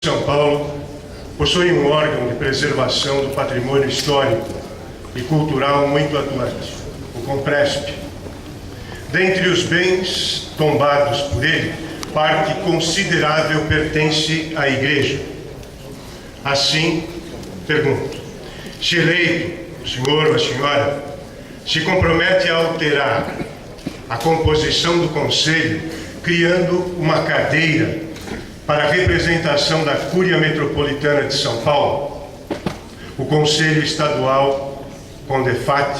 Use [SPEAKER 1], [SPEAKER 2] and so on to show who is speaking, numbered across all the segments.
[SPEAKER 1] São Paulo possui um órgão de preservação do patrimônio histórico e cultural muito atuante, o Compresp. Dentre os bens tombados por ele, parte considerável pertence à Igreja. Assim, pergunto, se eleito, o senhor ou a senhora se compromete a alterar a composição do Conselho, criando uma cadeira para a representação da Cúria Metropolitana de São Paulo, o Conselho Estadual Condefat,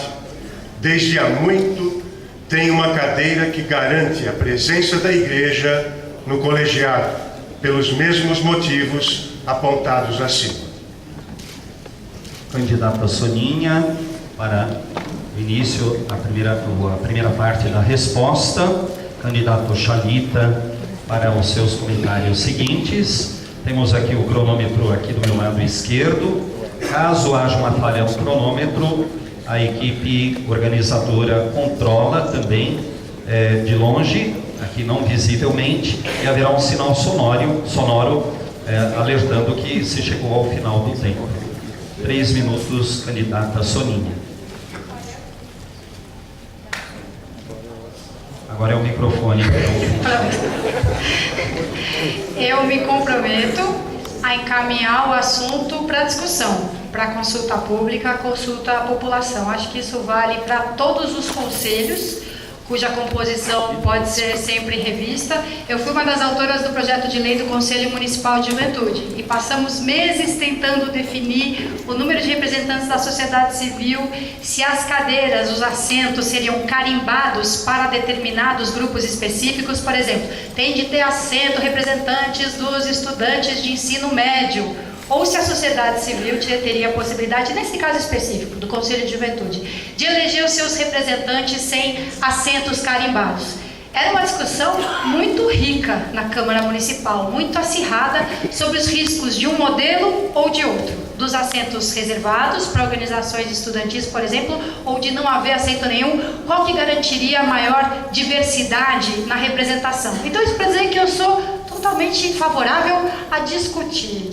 [SPEAKER 1] desde há muito, tem uma cadeira que garante a presença da Igreja no colegiado, pelos mesmos motivos apontados acima.
[SPEAKER 2] Candidata Soninha, para o início, a primeira parte da resposta. Candidato Chalita, para os seus comentários seguintes. Temos aqui o cronômetro aqui do meu lado esquerdo. Caso haja uma falha no cronômetro, a equipe organizadora controla também de longe, aqui não visivelmente, e haverá um sinal sonoro alertando que se chegou ao final do tempo. 3 minutos, candidata Soninha. Agora é o microfone.
[SPEAKER 3] Eu me comprometo a encaminhar o assunto para discussão, para consulta pública, consulta à população. Acho que isso vale para todos os conselhos, cuja composição pode ser sempre revista. Eu fui uma das autoras do projeto de lei do Conselho Municipal de Juventude e passamos meses tentando definir o número de representantes da sociedade civil, se as cadeiras, os assentos seriam carimbados para determinados grupos específicos. Por exemplo, tem de ter assento representantes dos estudantes de ensino médio, ou se a sociedade civil teria a possibilidade, nesse caso específico, do Conselho de Juventude, de eleger os seus representantes sem assentos carimbados. Era uma discussão muito rica na Câmara Municipal, muito acirrada sobre os riscos de um modelo ou de outro, dos assentos reservados para organizações estudantis, por exemplo, ou de não haver assento nenhum, qual que garantiria a maior diversidade na representação. Então, isso para dizer que eu sou totalmente favorável a discutir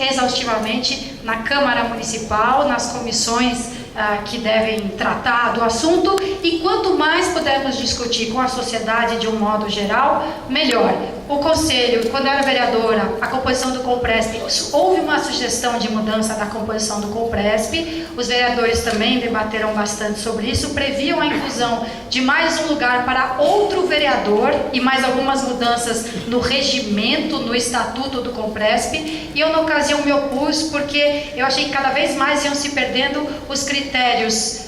[SPEAKER 3] exaustivamente na Câmara Municipal, nas comissões que devem tratar do assunto, e quanto mais pudermos discutir com a sociedade de um modo geral, melhor. O Conselho, quando eu era vereadora, a composição do Compresp, houve uma sugestão de mudança da composição do Compresp, os vereadores também debateram bastante sobre isso, previam a inclusão de mais um lugar para outro vereador e mais algumas mudanças no regimento, no estatuto do Compresp, e eu na ocasião me opus porque eu achei que cada vez mais iam se perdendo os critérios,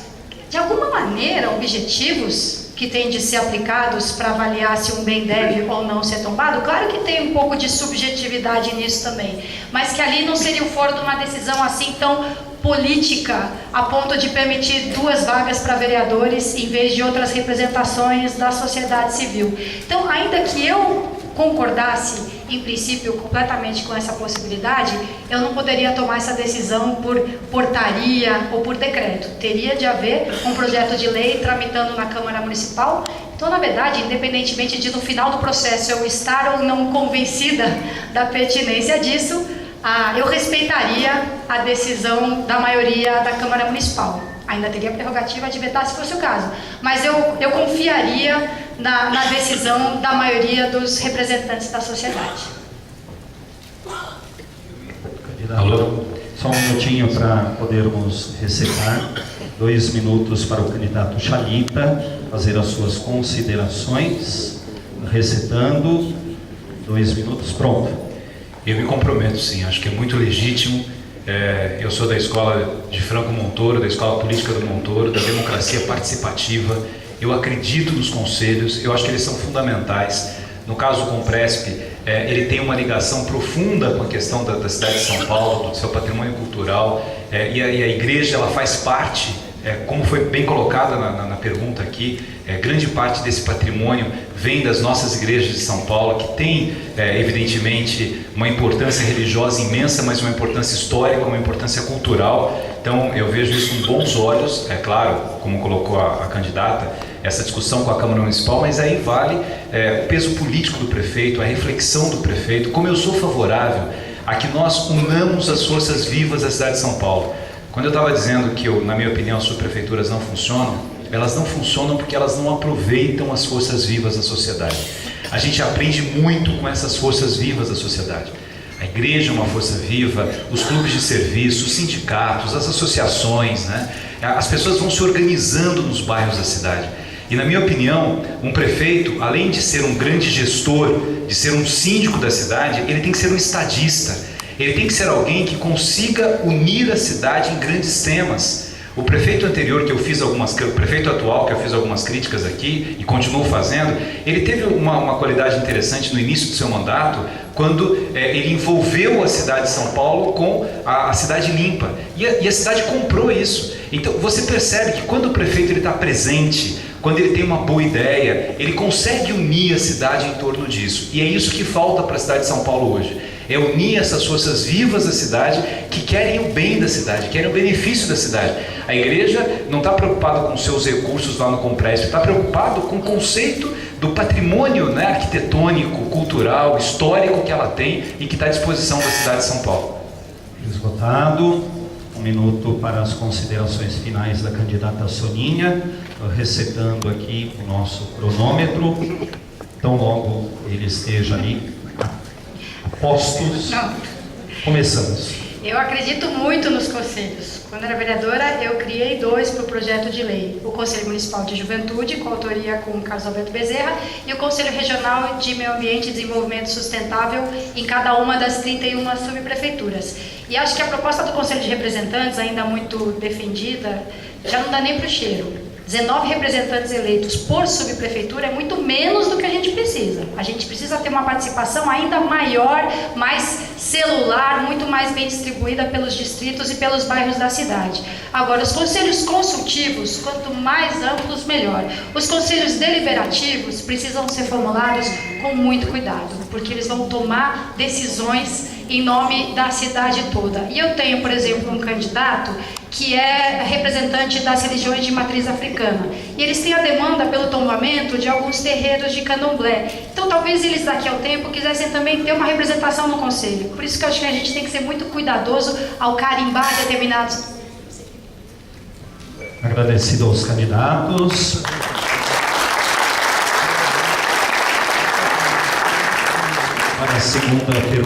[SPEAKER 3] de alguma maneira, objetivos, que têm de ser aplicados para avaliar se um bem deve ou não ser tombado. Claro que tem um pouco de subjetividade nisso também, mas que ali não seria o foro de uma decisão assim tão política, a ponto de permitir 2 vagas para vereadores em vez de outras representações da sociedade civil. Então, ainda que eu concordasse, em princípio, completamente com essa possibilidade, eu não poderia tomar essa decisão por portaria ou por decreto. Teria de haver um projeto de lei tramitando na Câmara Municipal. Então, na verdade, independentemente de no final do processo eu estar ou não convencida da pertinência disso, eu respeitaria a decisão da maioria da Câmara Municipal. Ainda teria a prerrogativa de vetar se fosse o caso, mas eu confiaria na decisão da maioria dos representantes da sociedade.
[SPEAKER 2] Alô? Só um minutinho para podermos recetar. 2 minutos para o candidato Chalita fazer as suas considerações. Recitando. 2 minutos, pronto.
[SPEAKER 4] Eu me comprometo, sim, acho que é muito legítimo. Eu sou da escola de Franco Montoro, da escola política do Montoro, da democracia participativa. Eu acredito nos conselhos, eu acho que eles são fundamentais. No caso do Compresp, ele tem uma ligação profunda com a questão da cidade de São Paulo, do seu patrimônio cultural, e a igreja ela faz parte, como foi bem colocada na pergunta aqui, grande parte desse patrimônio vem das nossas igrejas de São Paulo, que tem, evidentemente, uma importância religiosa imensa, mas uma importância histórica, uma importância cultural. Então, eu vejo isso com bons olhos, é claro, como colocou a candidata, essa discussão com a Câmara Municipal, mas aí vale o peso político do prefeito, a reflexão do prefeito. Como eu sou favorável a que nós unamos as forças vivas da cidade de São Paulo. Quando eu estava dizendo que, na minha opinião, as subprefeituras não funcionam, elas não funcionam porque elas não aproveitam as forças vivas da sociedade. A gente aprende muito com essas forças vivas da sociedade. A igreja é uma força viva, os clubes de serviço, os sindicatos, as associações, né? As pessoas vão se organizando nos bairros da cidade. E na minha opinião, um prefeito, além de ser um grande gestor, de ser um síndico da cidade, ele tem que ser um estadista. Ele tem que ser alguém que consiga unir a cidade em grandes temas. O prefeito anterior o prefeito atual que eu fiz algumas críticas aqui e continuo fazendo, ele teve uma qualidade interessante no início do seu mandato, quando ele envolveu a cidade de São Paulo com a cidade limpa. E a cidade comprou isso. Então você percebe que quando o prefeito está presente, quando ele tem uma boa ideia, ele consegue unir a cidade em torno disso. E é isso que falta para a cidade de São Paulo hoje. É unir essas forças vivas da cidade que querem o bem da cidade, querem o benefício da cidade. A igreja não está preocupada com seus recursos lá no Compresp, está preocupada com o conceito do patrimônio, né, arquitetônico, cultural, histórico que ela tem e que está à disposição da cidade de São Paulo.
[SPEAKER 2] Esgotado. 1 minuto para as considerações finais da candidata Soninha, resetando aqui o nosso cronômetro. Tão logo ele esteja ali a postos. Começamos.
[SPEAKER 3] Eu acredito muito nos conselhos. Quando era vereadora, eu criei 2 para o projeto de lei. O Conselho Municipal de Juventude, com autoria com o Carlos Alberto Bezerra, e o Conselho Regional de Meio Ambiente e Desenvolvimento Sustentável em cada uma das 31 subprefeituras. E acho que a proposta do Conselho de Representantes, ainda muito defendida, já não dá nem para o cheiro. 19 representantes eleitos por subprefeitura é muito menos do que a gente precisa. A gente precisa ter uma participação ainda maior, mais celular, muito mais bem distribuída pelos distritos e pelos bairros da cidade. Agora, os conselhos consultivos, quanto mais amplos, melhor. Os conselhos deliberativos precisam ser formulados com muito cuidado, porque eles vão tomar decisões em nome da cidade toda. E eu tenho, por exemplo, um candidato que é representante das religiões de matriz africana. E eles têm a demanda pelo tombamento de alguns terreiros de candomblé. Então, talvez eles, daqui ao tempo, quisessem também ter uma representação no conselho. Por isso que eu acho que a gente tem que ser muito cuidadoso ao carimbar determinados...
[SPEAKER 2] Agradecido aos candidatos. Para a segunda pergunta.